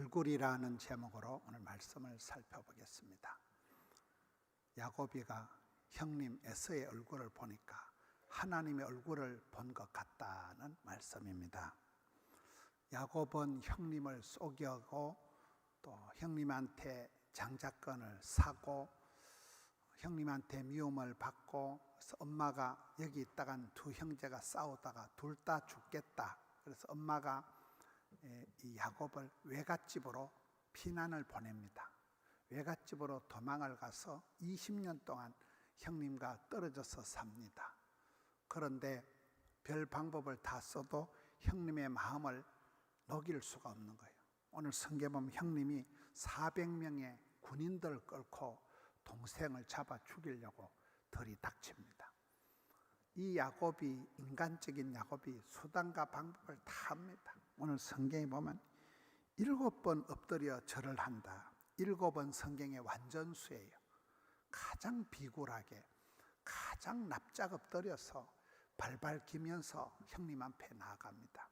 얼굴이라는 제목으로 오늘 말씀을 살펴보겠습니다. 야곱이가 형님 에서의 얼굴을 보니까 하나님의 얼굴을 본 것 같다는 말씀입니다. 야곱은 형님을 속이고 또 형님한테 장자권을 사고 형님한테 미움을 받고, 그래서 엄마가 여기 있다간 두 형제가 싸우다가 둘 다 죽겠다. 그래서 엄마가 이 야곱을 외갓집으로 피난을 보냅니다. 외갓집으로 도망을 가서 20년 동안 형님과 떨어져서 삽니다. 그런데 별 방법을 다 써도 형님의 마음을 녹일 수가 없는 거예요. 오늘 성경에 보면 형님이 400명의 군인들을 끌고 동생을 잡아 죽이려고 들이닥칩니다. 이 야곱이, 인간적인 야곱이 수단과 방법을 다 합니다. 오늘 성경에 보면 7번 엎드려 절을 한다. 7번 성경의 완전수예요. 가장 비굴하게, 가장 납작 엎드려서 발발 기면서 형님 앞에 나아갑니다.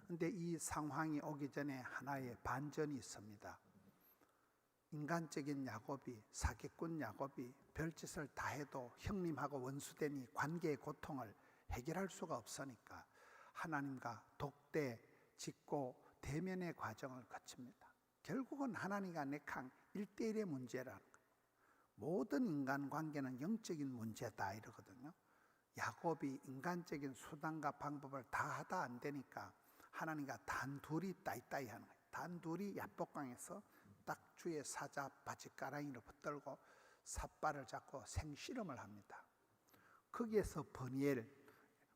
그런데 이 상황이 오기 전에 하나의 반전이 있습니다. 인간적인 야곱이, 사기꾼 야곱이 별짓을 다 해도 형님하고 원수되니 관계의 고통을 해결할 수가 없으니까 하나님과 독대, 짓고 대면의 과정을 거칩니다. 결국은 하나님과 내강 1대1의 문제라는 거예요. 모든 인간관계는 영적인 문제다 이러거든요. 야곱이 인간적인 수단과 방법을 다 하다 안 되니까 하나님과 단둘이 따이따이 하는 거예요. 단둘이 야복강에서 딱 주의 사자 바짓가랑이를 붙들고 삿발을 잡고 생씨름을 합니다. 거기에서 버니엘,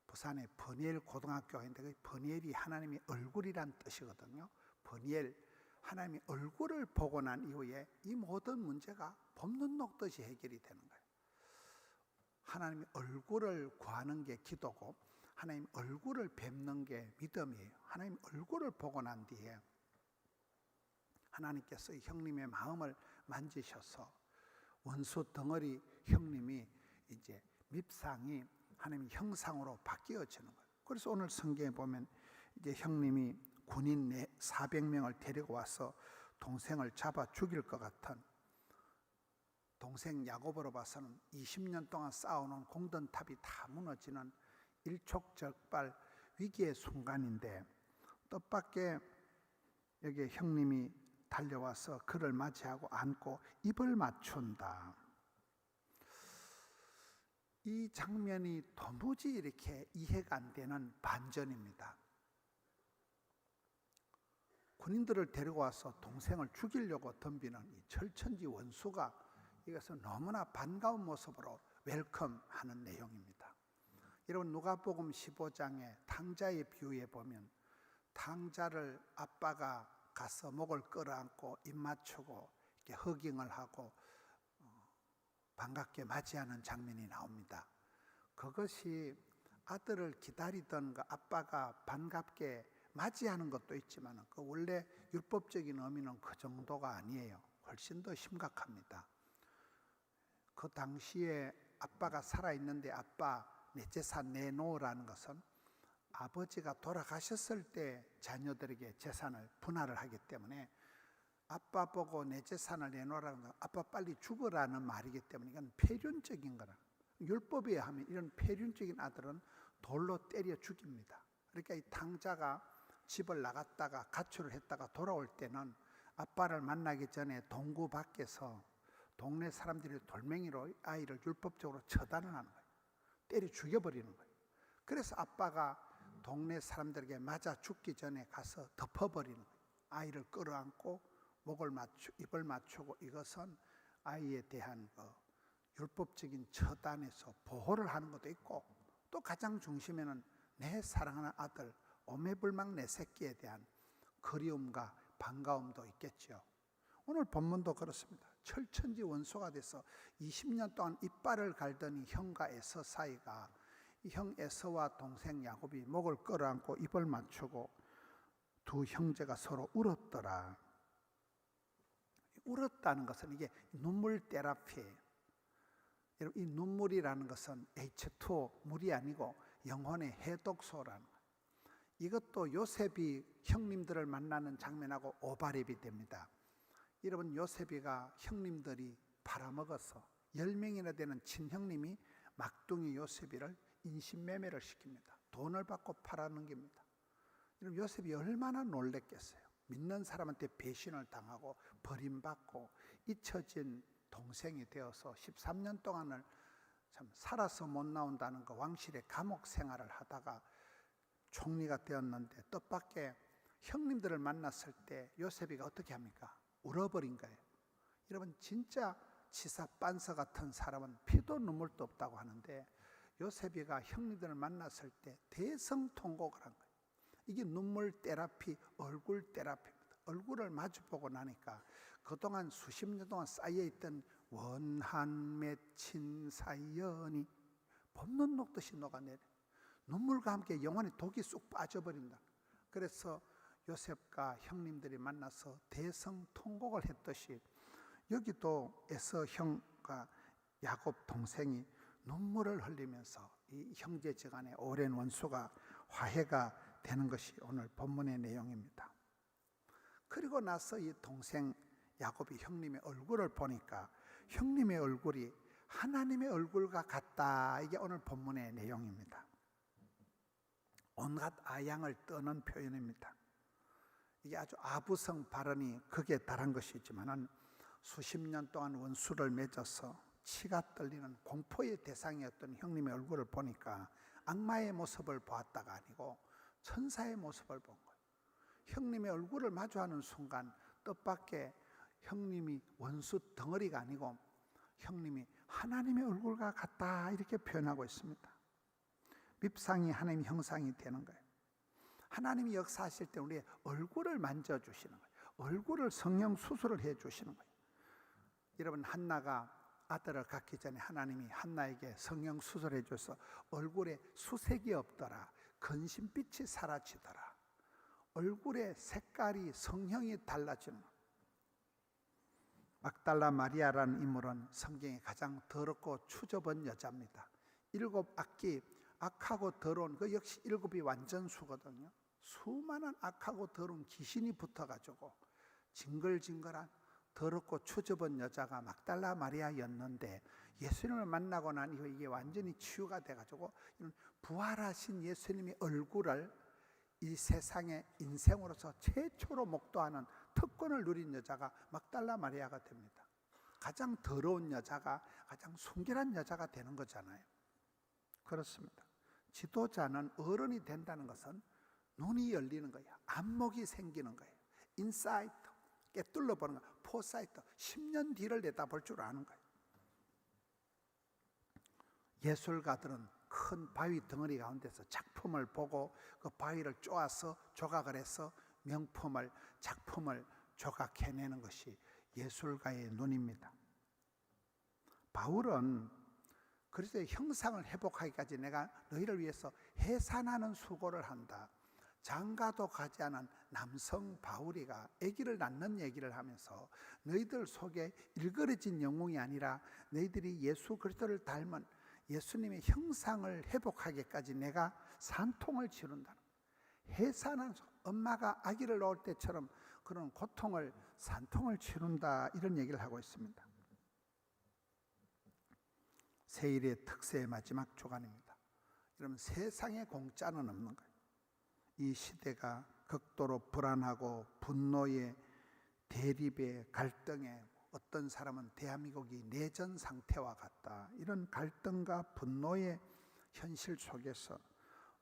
부산에 버니엘 고등학교가 있는데 그 버니엘이 하나님의 얼굴이란 뜻이거든요. 버니엘, 하나님의 얼굴을 보고 난 이후에 이 모든 문제가 봄눈 녹듯이 해결이 되는 거예요. 하나님의 얼굴을 구하는 게 기도고 하나님 얼굴을 뵙는 게 믿음이에요. 하나님 얼굴을 보고 난 뒤에 하나님께서 형님의 마음을 만지셔서 원수 덩어리 형님이 이제 밉상이 하나님의 형상으로 바뀌어지는 거예요. 그래서 오늘 성경에 보면 이제 형님이 군인 400명을 데리고 와서 동생을 잡아 죽일 것 같은, 동생 야곱으로 봐서는 20년 동안 쌓아놓은 공든탑이 다 무너지는 일촉즉발 위기의 순간인데 뜻밖의 여기 형님이 달려와서 그를 맞이하고 안고 입을 맞춘다. 이 장면이 도무지 이렇게 이해가 안 되는 반전입니다. 군인들을 데리고 와서 동생을 죽이려고 덤비는 이 철천지 원수가 이것은 너무나 반가운 모습으로 웰컴하는 내용입니다. 여러분 누가복음 15장의 탕자의 비유에 보면 탕자를 아빠가 가서 목을 끌어안고 입 맞추고 이렇게 허깅을 하고 반갑게 맞이하는 장면이 나옵니다. 그것이 아들을 기다리던 그 아빠가 반갑게 맞이하는 것도 있지만 그 원래 율법적인 의미는 그 정도가 아니에요. 훨씬 더 심각합니다. 그 당시에 아빠가 살아있는데 아빠 내 재산 내놓으라는 것은 아버지가 돌아가셨을 때 자녀들에게 재산을 분할을 하기 때문에 아빠 보고 내 재산을 내놓으라는 건 아빠 빨리 죽으라는 말이기 때문에 이건 폐륜적인 거라. 율법에 하면 이런 폐륜적인 아들은 돌로 때려 죽입니다. 그러니까 이 탕자가 집을 나갔다가 가출을 했다가 돌아올 때는 아빠를 만나기 전에 동구 밖에서 동네 사람들이 돌멩이로 아이를 율법적으로 처단을 하는 거예요. 때려 죽여버리는 거예요. 그래서 아빠가 동네 사람들에게 맞아 죽기 전에 가서 덮어버리는 거예요. 아이를 끌어안고 입을 맞추고 이것은 아이에 대한 율법적인 처단에서 보호를 하는 것도 있고 또 가장 중심에는 내 사랑하는 아들 오매불망 내 새끼에 대한 그리움과 반가움도 있겠죠. 오늘 본문도 그렇습니다. 철천지 원수가 돼서 20년 동안 이빨을 갈더니 형과 에서 사이가 형 에서와 동생 야곱이 목을 끌어안고 입을 맞추고 두 형제가 서로 울었더라. 울었다는 것은 이게 눈물 테라피예요. 여러분 이 눈물이라는 것은 H2O 물이 아니고 영혼의 해독소라는 거예요. 이것도 요셉이 형님들을 만나는 장면하고 오바랩이 됩니다. 여러분, 요셉이가 형님들이 팔아먹어서 10명이나 되는 친형님이 막둥이 요셉이를 인신매매를 시킵니다. 돈을 받고 팔아넘깁니다. 여러분, 요셉이 얼마나 놀랬겠어요. 믿는 사람한테 배신을 당하고 버림받고 잊혀진 동생이 되어서 13년 동안을 참 살아서 못 나온다는 그 왕실의 감옥 생활을 하다가 총리가 되었는데 뜻밖의 형님들을 만났을 때 요셉이가 어떻게 합니까? 울어버린 거예요. 여러분, 진짜 치사 빤서 같은 사람은 피도 눈물도 없다고 하는데 요셉이가 형님들을 만났을 때 대성통곡을 한 거예요. 이게 눈물 테라피, 얼굴 테라피입니다. 얼굴을 마주보고 나니까 그동안 수십 년 동안 쌓여있던 원한 맺힌 사연이 봄눈 녹듯이 녹아내려 눈물과 함께 영혼의 독이 쑥 빠져버린다. 그래서 요셉과 형님들이 만나서 대성통곡을 했듯이 여기도 에서 형과 야곱 동생이 눈물을 흘리면서 이 형제지간의 오랜 원수가 화해가 되는 것이 오늘 본문의 내용입니다. 그리고 나서 이 동생 야곱이 형님의 얼굴을 보니까 형님의 얼굴이 하나님의 얼굴과 같다. 이게 오늘 본문의 내용입니다. 온갖 아양을 떠는 표현입니다. 이게 아주 아부성 발언이 극에 달한 것이지만 수십 년 동안 원수를 맺어서 치가 떨리는 공포의 대상이었던 형님의 얼굴을 보니까 악마의 모습을 보았다가 아니고 천사의 모습을 본 거예요. 형님의 얼굴을 마주하는 순간 뜻밖의 형님이 원수 덩어리가 아니고 형님이 하나님의 얼굴과 같다 이렇게 표현하고 있습니다. 밉상이 하나님의 형상이 되는 거예요. 하나님이 역사하실 때 우리의 얼굴을 만져주시는 거예요. 얼굴을 성령 수술을 해주시는 거예요. 여러분, 한나가 아들을 갖기 전에 하나님이 한나에게 성령 수술해 줘서 얼굴에 수색이 없더라. 근심빛이 사라지더라. 얼굴의 색깔이 성형이 달라지는. 막달라 마리아라는 인물은 성경에 가장 더럽고 추접한 여자입니다. 7 악기 악하고 더러운 그 역시 7이 완전수거든요. 수많은 악하고 더러운 귀신이 붙어가지고 징글징글한 더럽고 추접한 여자가 막달라 마리아였는데 예수님을 만나고 난 이후 이게 완전히 치유가 돼가지고 부활하신 예수님의 얼굴을 이 세상의 인생으로서 최초로 목도하는 특권을 누린 여자가 막달라 마리아가 됩니다. 가장 더러운 여자가 가장 순결한 여자가 되는 거잖아요. 그렇습니다. 지도자는 어른이 된다는 것은 눈이 열리는 거예요. 안목이 생기는 거예요. 인사이트, 깨뚫러 보는 거예요. 포사이트, 10년 뒤를 내다볼 줄 아는 거예요. 예술가들은 큰 바위 덩어리 가운데서 작품을 보고 그 바위를 쪼아서 조각을 해서 명품을, 작품을 조각해내는 것이 예술가의 눈입니다. 바울은 그리스도의 형상을 회복하기까지 내가 너희를 위해서 해산하는 수고를 한다. 장가도 가지 않은 남성 바울이가 아기를 낳는 얘기를 하면서 너희들 속에 일그러진 영웅이 아니라 너희들이 예수 그리스도를 닮은 예수님의 형상을 회복하기까지 내가 산통을 치른다. 해산한 엄마가 아기를 낳을 때처럼 그런 고통을 산통을 치른다 이런 얘기를 하고 있습니다. 세일의 특세의 마지막 주간입니다. 여러분, 세상에 공짜는 없는 거예요. 이 시대가 극도로 불안하고 분노의 대립의 갈등에 어떤 사람은 대한민국이 내전 상태와 같다. 이런 갈등과 분노의 현실 속에서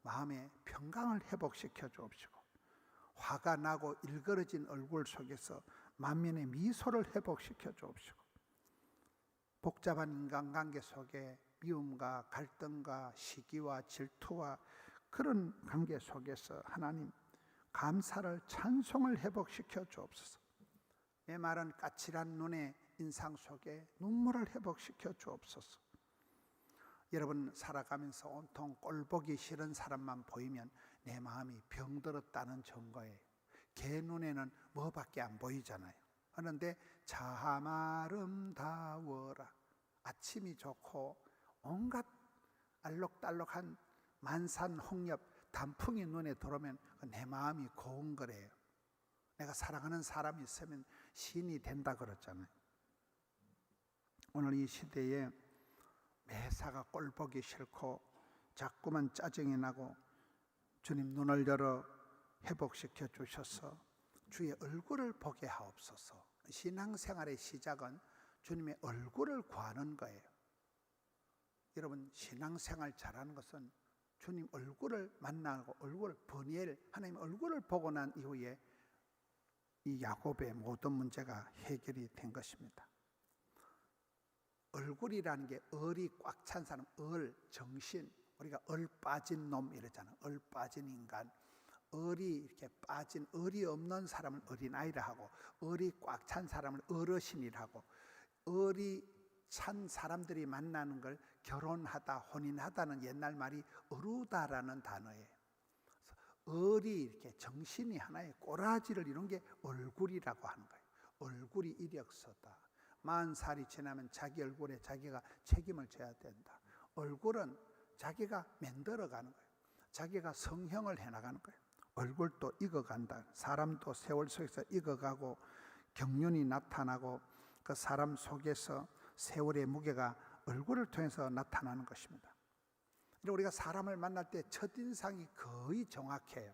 마음의 평강을 회복시켜 주옵시고 화가 나고 일그러진 얼굴 속에서 만면의 미소를 회복시켜 주옵시고 복잡한 인간관계 속에 미움과 갈등과 시기와 질투와 그런 관계 속에서 하나님 감사를 찬송을 회복시켜 주옵소서. 내 말은 까칠한 눈의 인상 속에 눈물을 회복시켜 주옵소서. 여러분, 살아가면서 온통 꼴보기 싫은 사람만 보이면 내 마음이 병들었다는 증거예요. 개 눈에는 뭐밖에 안 보이잖아요. 그런데 참 아름다워라, 아침이 좋고 온갖 알록달록한 만산 홍엽 단풍이 눈에 들어오면 내 마음이 고운 거래요. 내가 사랑하는 사람이 있으면 신이 된다 그랬잖아요. 오늘 이 시대에 매사가 꼴 보기 싫고 자꾸만 짜증이 나고 주님 눈을 열어 회복시켜 주셔서 주의 얼굴을 보게 하옵소서. 신앙생활의 시작은 주님의 얼굴을 구하는 거예요. 여러분, 신앙생활 잘하는 것은 주님 얼굴을 만나고 얼굴 버니엘 하나님 얼굴을 보고 난 이후에 이 야곱의 모든 문제가 해결이 된 것입니다. 얼굴이라는 게 얼이 꽉 찬 사람, 정신, 우리가 얼 빠진 놈 이러잖아. 얼 빠진 인간, 얼이 이렇게 빠진, 얼이 없는 사람을 어린아이라 하고, 얼이 꽉 찬 사람을 어르신이라 하고, 얼이 찬 사람들이 만나는 걸 결혼하다, 혼인하다는 옛날 말이 어루다라는 단어예요. 얼이 이렇게 정신이 하나의 꼬라지를 이룬 게 얼굴이라고 하는 거예요. 얼굴이 이력서다. 40살이 지나면 자기 얼굴에 자기가 책임을 져야 된다. 얼굴은 자기가 만들어가는 거예요. 자기가 성형을 해나가는 거예요. 얼굴도 익어간다. 사람도 세월 속에서 익어가고 경륜이 나타나고 그 사람 속에서 세월의 무게가 얼굴을 통해서 나타나는 것입니다. 우리가 사람을 만날 때 첫인상이 거의 정확해요.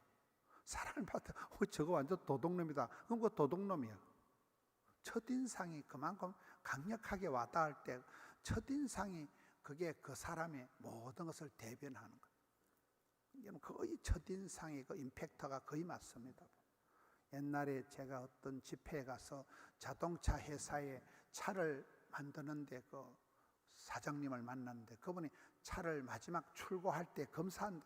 사람을 봤을 때 저거 완전 도둑놈이다. 그럼 그 도둑놈이야. 첫인상이 그만큼 강력하게 와닿을 때 첫인상이 그게 그 사람의 모든 것을 대변하는 거예요. 거의 첫인상의 그 임팩트가 거의 맞습니다. 옛날에 제가 어떤 집회에 가서 자동차 회사에 차를 만드는데 그 사장님을 만났는데 그분이 차를 마지막 출고할 때 검사한다.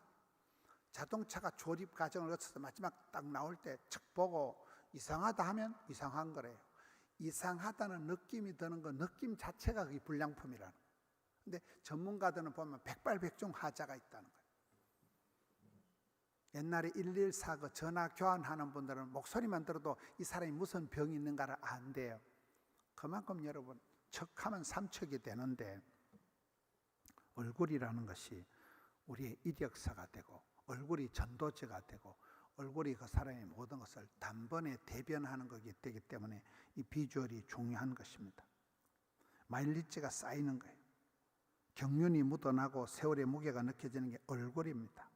자동차가 조립 과정을 거쳐서 마지막 딱 나올 때 척 보고 이상하다 하면 이상한 거래요. 이상하다는 느낌이 드는 그 느낌 자체가 그게 불량품이라는 거예요. 근데 전문가들은 보면 백발백중 하자가 있다는 거예요. 옛날에 114 그 전화 교환하는 분들은 목소리만 들어도 이 사람이 무슨 병이 있는가를 안돼요. 그만큼 여러분 척하면 삼척이 되는데 얼굴이라는 것이 우리의 이력서가 되고 얼굴이 전도지가 되고 얼굴이 그 사람의 모든 것을 단번에 대변하는 것이 되기 때문에 이 비주얼이 중요한 것입니다. 마일리지가 쌓이는 거예요. 경륜이 묻어나고 세월의 무게가 느껴지는 게 얼굴입니다.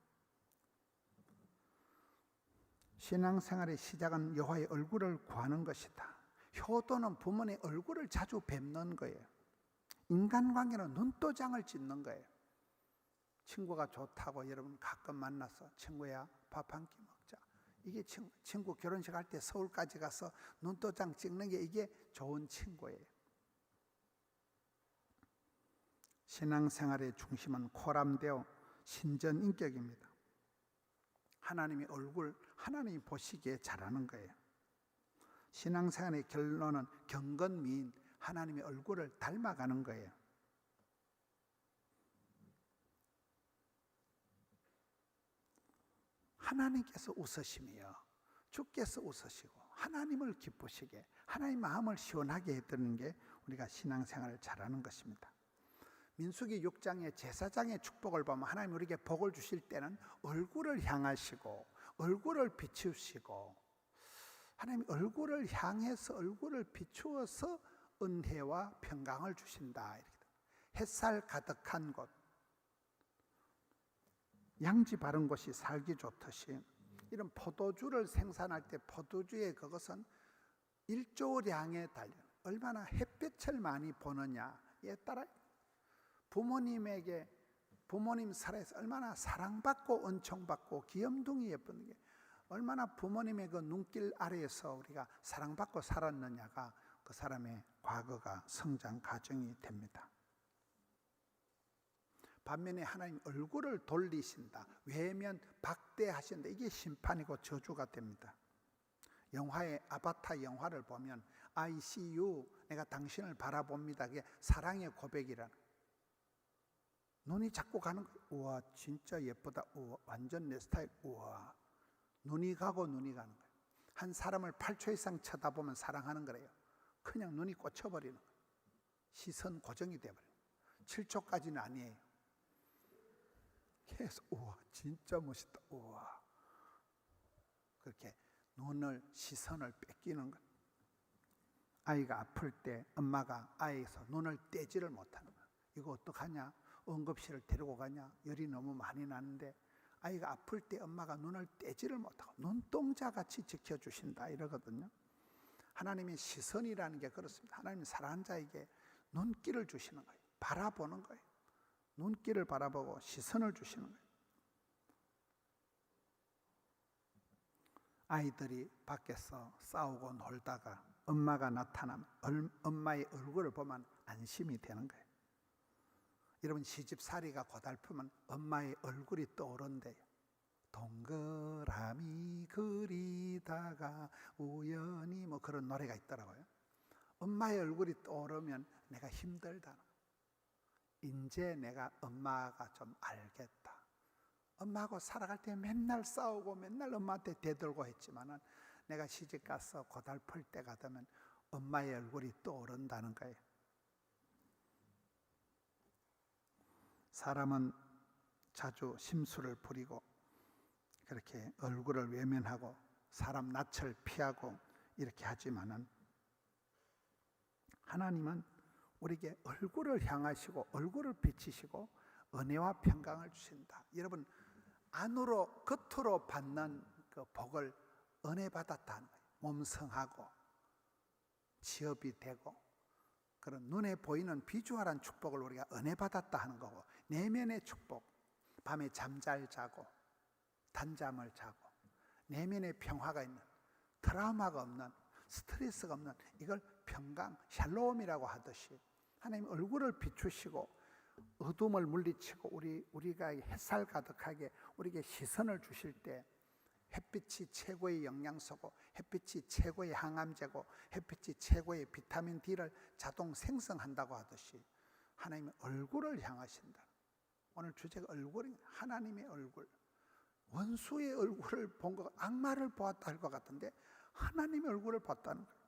신앙생활의 시작은 여호와의 얼굴을 구하는 것이다. 효도는 부모의 얼굴을 자주 뵙는 거예요. 인간관계는 눈도장을 짓는 거예요. 친구가 좋다고 여러분 가끔 만나서 친구야 밥 한 끼 먹자. 이게 친구 결혼식 할 때 서울까지 가서 눈도장 찍는 게 이게 좋은 친구예요. 신앙생활의 중심은 코람데오 신전인격입니다. 하나님의 얼굴, 하나님이 보시기에 잘하는 거예요. 신앙생활의 결론은 경건미인, 하나님의 얼굴을 닮아가는 거예요. 하나님께서 웃으시며 주께서 웃으시고 하나님을 기쁘시게 하나님 마음을 시원하게 해드리는 게 우리가 신앙생활을 잘하는 것입니다. 민수기 6장의 제사장의 축복을 보면 하나님 우리에게 복을 주실 때는 얼굴을 향하시고 얼굴을 비추시고 하나님 얼굴을 향해서 얼굴을 비추어서 은혜와 평강을 주신다. 햇살 가득한 곳, 양지 바른 곳이 살기 좋듯이 이런 포도주를 생산할 때 포도주의 그것은 일조량에 달려 얼마나 햇빛을 많이 보느냐에 따라 부모님 살아서 얼마나 사랑받고 은총받고 귀염둥이 예쁜 게 얼마나 부모님의 그 눈길 아래에서 우리가 사랑받고 살았느냐가 그 사람의 과거가 성장 과정이 됩니다. 반면에 하나님 얼굴을 돌리신다. 외면 박대하신다. 이게 심판이고 저주가 됩니다. 영화의 아바타 영화를 보면 I see you, 내가 당신을 바라봅니다. 그게 사랑의 고백이라는. 눈이 자꾸 가는 거예요. 우와 진짜 예쁘다. 우와 완전 내 스타일. 우와 눈이 가고 눈이 가는 거예요. 한 사람을 8초 이상 쳐다보면 사랑하는 거래요. 그냥 눈이 꽂혀버리는 거예요. 시선 고정이 돼버려요. 7초까지는 아니에요. 계속 우와 진짜 멋있다. 우와. 그렇게 시선을 뺏기는 것. 아이가 아플 때 엄마가 아이에서 눈을 떼지를 못하는 거야. 이거 어떡하냐? 응급실을 데리고 가냐? 열이 너무 많이 나는데 아이가 아플 때 엄마가 눈을 떼지를 못하고 눈동자같이 지켜주신다 이러거든요. 하나님의 시선이라는 게 그렇습니다. 하나님은 사랑하는 자에게 눈길을 주시는 거예요. 바라보는 거예요. 눈길을 바라보고 시선을 주시는 거예요. 아이들이 밖에서 싸우고 놀다가 엄마가 나타나면 엄마의 얼굴을 보면 안심이 되는 거예요. 여러분 시집살이가 고달프면 엄마의 얼굴이 떠오른대요. 동그라미 그리다가 우연히 뭐 그런 노래가 있더라고요. 엄마의 얼굴이 떠오르면 내가 힘들다. 이제 내가 엄마가 좀 알겠다. 엄마하고 살아갈 때 맨날 싸우고 맨날 엄마한테 대들고 했지만은 내가 시집가서 고달플 때가 되면 엄마의 얼굴이 떠오른다는 거예요. 사람은 자주 심술을 부리고 그렇게 얼굴을 외면하고 사람 낯을 피하고 이렇게 하지만은 하나님은 우리에게 얼굴을 향하시고 얼굴을 비치시고 은혜와 평강을 주신다. 여러분 안으로 겉으로 받는 그 복을 은혜 받았다는 거예요. 몸성하고 취업이 되고 그런 눈에 보이는 비주얼한 축복을 우리가 은혜 받았다 하는 거고, 내면의 축복, 밤에 잠잘 자고 단잠을 자고 내면의 평화가 있는, 트라우마가 없는, 스트레스가 없는, 이걸 평강, 샬롬이라고 하듯이 하나님 얼굴을 비추시고 어둠을 물리치고 우리가 햇살 가득하게 우리에게 시선을 주실 때 햇빛이 최고의 영양소고 햇빛이 최고의 항암제고 햇빛이 최고의 비타민 D를 자동 생성한다고 하듯이 하나님의 얼굴을 향하신다. 오늘 주제가 얼굴이, 하나님의 얼굴. 원수의 얼굴을 본 것, 악마를 보았다 할 것 같은데 하나님의 얼굴을 봤다는 거예요.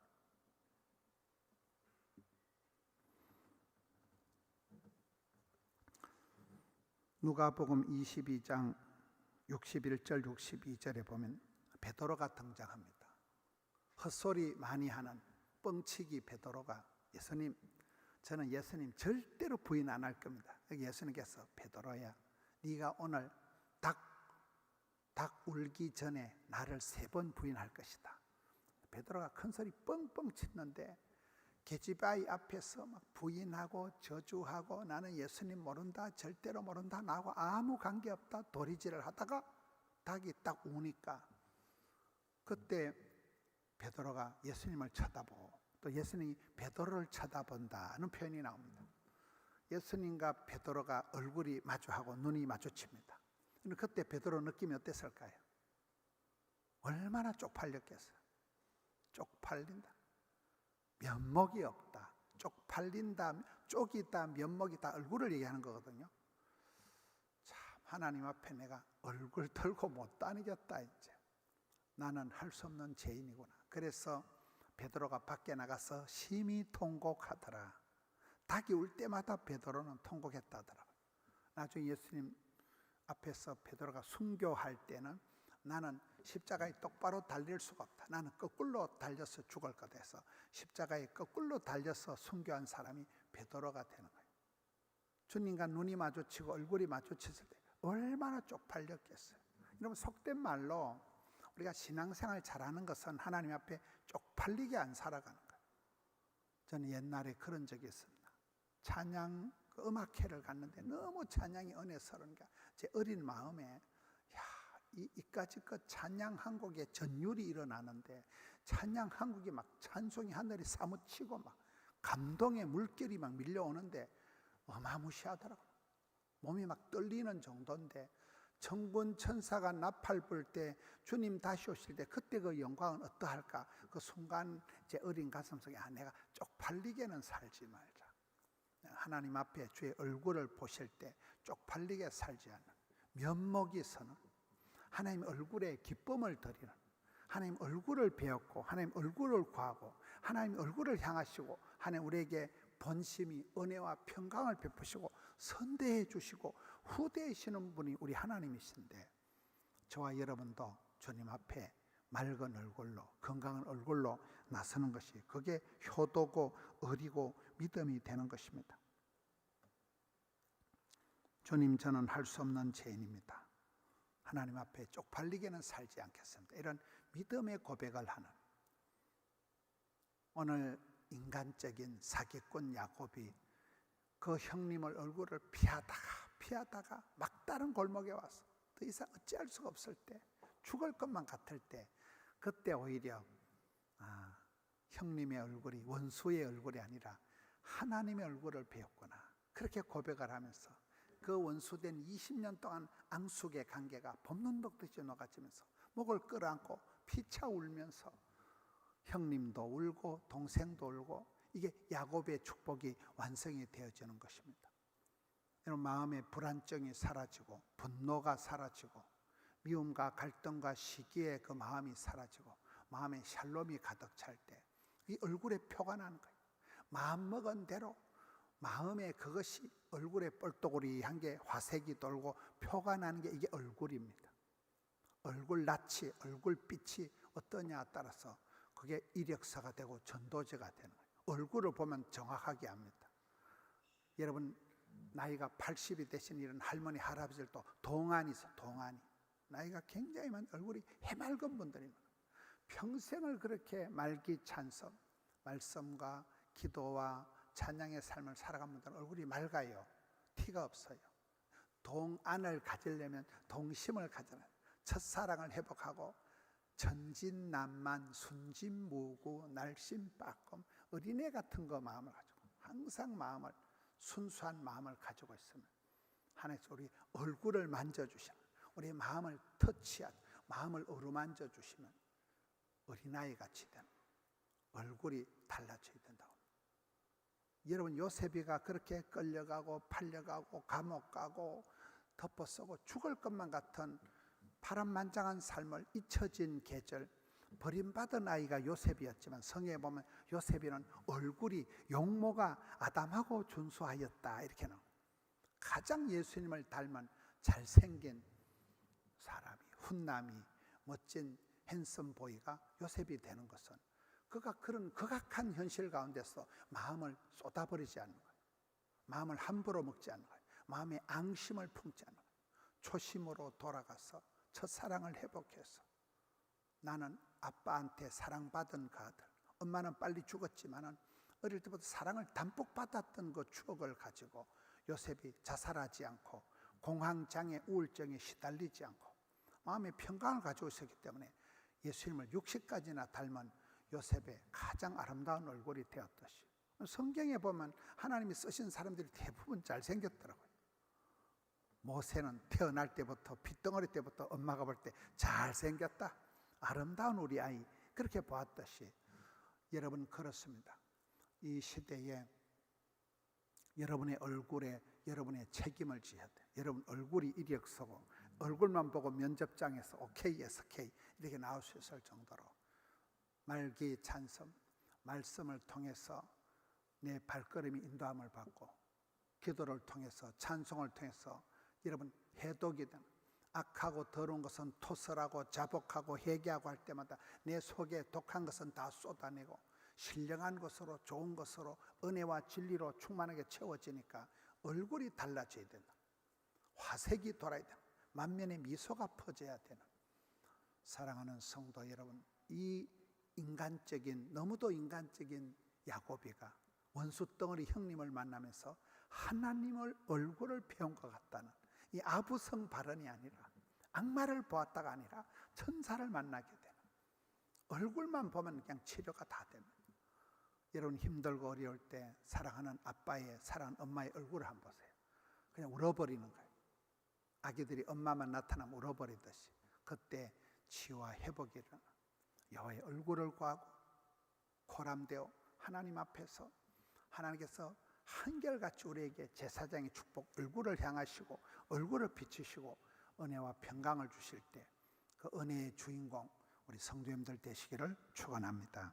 누가복음 22장 61절 62절에 보면 베드로가 등장합니다. 헛소리 많이 하는 뻥치기 베드로가 예수님, 저는 예수님 절대로 부인 안 할 겁니다. 예수님께서 베드로야, 네가 오늘 닭 울기 전에 나를 3번 부인할 것이다. 베드로가 큰 소리 뻥뻥 치는데 계집아이 앞에서 막 부인하고 저주하고 나는 예수님 모른다, 절대로 모른다, 나하고 아무 관계없다 도리질을 하다가 닭이 딱 우니까 그때 베드로가 예수님을 쳐다보고 또 예수님이 베드로를 쳐다본다는 표현이 나옵니다. 예수님과 베드로가 얼굴이 마주하고 눈이 마주칩니다. 그때 베드로 느낌이 어땠을까요? 얼마나 쪽팔렸겠어요. 쪽팔린다. 면목이 없다. 쪽팔린다. 쪽이다. 면목이 다 얼굴을 얘기하는 거거든요. 참 하나님 앞에 내가 얼굴 들고 못 다니겠다 이제. 나는 할 수 없는 죄인이구나. 그래서 베드로가 밖에 나가서 심히 통곡하더라. 닭이 울 때마다 베드로는 통곡했다더라고요. 나중에 예수님 앞에서 베드로가 순교할 때는 나는 십자가에 똑바로 달릴 수가 없다. 나는 거꾸로 달려서 죽을 거다 해서 십자가에 거꾸로 달려서 순교한 사람이 베드로가 되는 거예요. 주님과 눈이 마주치고 얼굴이 마주쳤을 때 얼마나 쪽팔렸겠어요. 여러분 속된 말로 우리가 신앙생활 잘하는 것은 하나님 앞에 쪽팔리게 안 살아가는 거예요. 저는 옛날에 그런 적이 있습니다. 찬양 음악회를 갔는데 너무 찬양이 은혜스러운 게 제 어린 마음에 이까지 그 찬양 한 곡에 전율이 일어나는데 찬양 한 곡이 막 찬송이 하늘이 사무치고 막 감동의 물결이 막 밀려오는데 어마무시하더라고요. 몸이 막 떨리는 정도인데 천군 천사가 나팔 불 때 주님 다시 오실 때 그때 그 영광은 어떠할까? 그 순간 제 어린 가슴속에 내가 쪽팔리게는 살지 말자. 하나님 앞에 주의 얼굴을 보실 때 쪽팔리게 살지 않는, 면목이 서는, 하나님 얼굴에 기쁨을 드리는, 하나님 얼굴을 배웠고 하나님 얼굴을 구하고 하나님 얼굴을 향하시고 하나님 우리에게 본심이 은혜와 평강을 베푸시고 선대해 주시고 후대하시는 분이 우리 하나님이신데, 저와 여러분도 주님 앞에 맑은 얼굴로, 건강한 얼굴로 나서는 것이, 그게 효도고 의리고 믿음이 되는 것입니다. 주님, 저는 할 수 없는 죄인입니다. 하나님 앞에 쪽팔리게는 살지 않겠습니다. 이런 믿음의 고백을 하는, 오늘 인간적인 사기꾼 야곱이 그 형님을 얼굴을 피하다가 막다른 골목에 와서 더 이상 어찌할 수가 없을 때, 죽을 것만 같을 때, 그때 오히려 형님의 얼굴이 원수의 얼굴이 아니라 하나님의 얼굴을 배웠구나, 그렇게 고백을 하면서 그 원수된 20년 동안 앙숙의 관계가 봄눈 녹듯이 녹아지면서 목을 끌어안고 피차 울면서 형님도 울고 동생도 울고, 이게 야곱의 축복이 완성이 되어지는 것입니다. 이런 마음의 불안정이 사라지고 분노가 사라지고 미움과 갈등과 시기의 그 마음이 사라지고 마음에 샬롬이 가득 찰 때 이 얼굴에 표가 나는 거예요. 마음먹은 대로 마음에 그것이 얼굴에 뻘떡우리한 게 화색이 돌고 표가 나는 게 이게 얼굴입니다. 얼굴 낯이, 얼굴빛이 어떠냐에 따라서 그게 이력서가 되고 전도제가 되는 거예요. 얼굴을 보면 정확하게 압니다. 여러분, 나이가 80이 되신 이런 할머니, 할아버지들도 동안이 있어, 동안이. 나이가 굉장히 많은 얼굴이 해맑은 분들입니다. 평생을 그렇게 말기찬성, 말씀과 기도와 찬양의 삶을 살아간 분들은 얼굴이 맑아요. 티가 없어요. 동안을 가지려면 동심을 가져야 해요. 첫사랑을 회복하고 전진난만, 순진무구, 날씬빠끔, 어린애 같은 거 마음을 가지고 항상 마음을, 순수한 마음을 가지고 있으면 하나님께서 우리 얼굴을 만져주시면, 우리 마음을 터치하고 마음을 어루만져 주시면 어린아이같이 되는, 얼굴이 달라져야 된다고. 여러분, 요셉이가 그렇게 끌려가고 팔려가고 감옥 가고 덮어쓰고 죽을 것만 같은 파란만장한 삶을 잊혀진 계절, 버림받은 아이가 요셉이었지만 성경에 보면 요셉이는 얼굴이 용모가 아담하고 준수하였다, 이렇게 나옵니다. 가장 예수님을 닮은 잘생긴 사람이, 훈남이, 멋진 핸섬 보이가 요셉이 되는 것은 그가 그런 극악한 현실 가운데서 마음을 쏟아버리지 않는 거예요. 마음을 함부로 먹지 않는 거예요. 마음에 앙심을 품지 않는 거예요. 초심으로 돌아가서 첫사랑을 회복해서, 나는 아빠한테 사랑받은 그 아들, 엄마는 빨리 죽었지만은 어릴 때부터 사랑을 담뿍 받았던 그 추억을 가지고 요셉이 자살하지 않고 공황장애 우울증에 시달리지 않고 마음의 평강을 가지고 있었기 때문에 예수님을 60까지나 닮은 요셉의 가장 아름다운 얼굴이 되었듯이, 성경에 보면 하나님이 쓰신 사람들이 대부분 잘생겼더라고요. 모세는 태어날 때부터, 핏덩어리 때부터 엄마가 볼 때 잘생겼다, 아름다운 우리 아이, 그렇게 보았듯이 여러분, 그렇습니다. 이 시대에 여러분의 얼굴에 여러분의 책임을 져야 돼요. 여러분 얼굴이 이력서고 얼굴만 보고 면접장에서 오케이, SK 이렇게 나올 수 있을 정도로 말기찬성, 말씀을 통해서 내 발걸음이 인도함을 받고 기도를 통해서, 찬송을 통해서 여러분 해독이 되는, 악하고 더러운 것은 토설하고 자복하고 회개하고 할 때마다 내 속에 독한 것은 다 쏟아내고 신령한 것으로, 좋은 것으로, 은혜와 진리로 충만하게 채워지니까 얼굴이 달라져야 된다. 화색이 돌아야 된다. 만면에 미소가 퍼져야 되는, 사랑하는 성도 여러분, 이 인간적인, 너무도 인간적인 야곱이가 원수 덩어리 형님을 만나면서 하나님을 얼굴을 배운 것 같다는 이 아부성 발언이 아니라, 악마를 보았다가 아니라 천사를 만나게 되는, 얼굴만 보면 그냥 치료가 다 됩니다. 여러분 힘들고 어려울 때 사랑하는 아빠의, 사랑하는 엄마의 얼굴을 한번 보세요. 그냥 울어버리는 거예요. 아기들이 엄마만 나타나면 울어버리듯이 그때 치유와 회복이 일어나 여호와의 얼굴을 구하고 코람되어 하나님 앞에서 하나님께서 한결같이 우리에게 제사장의 축복, 얼굴을 향하시고 얼굴을 비추시고 은혜와 평강을 주실 때 그 은혜의 주인공 우리 성도님들 되시기를 축원합니다.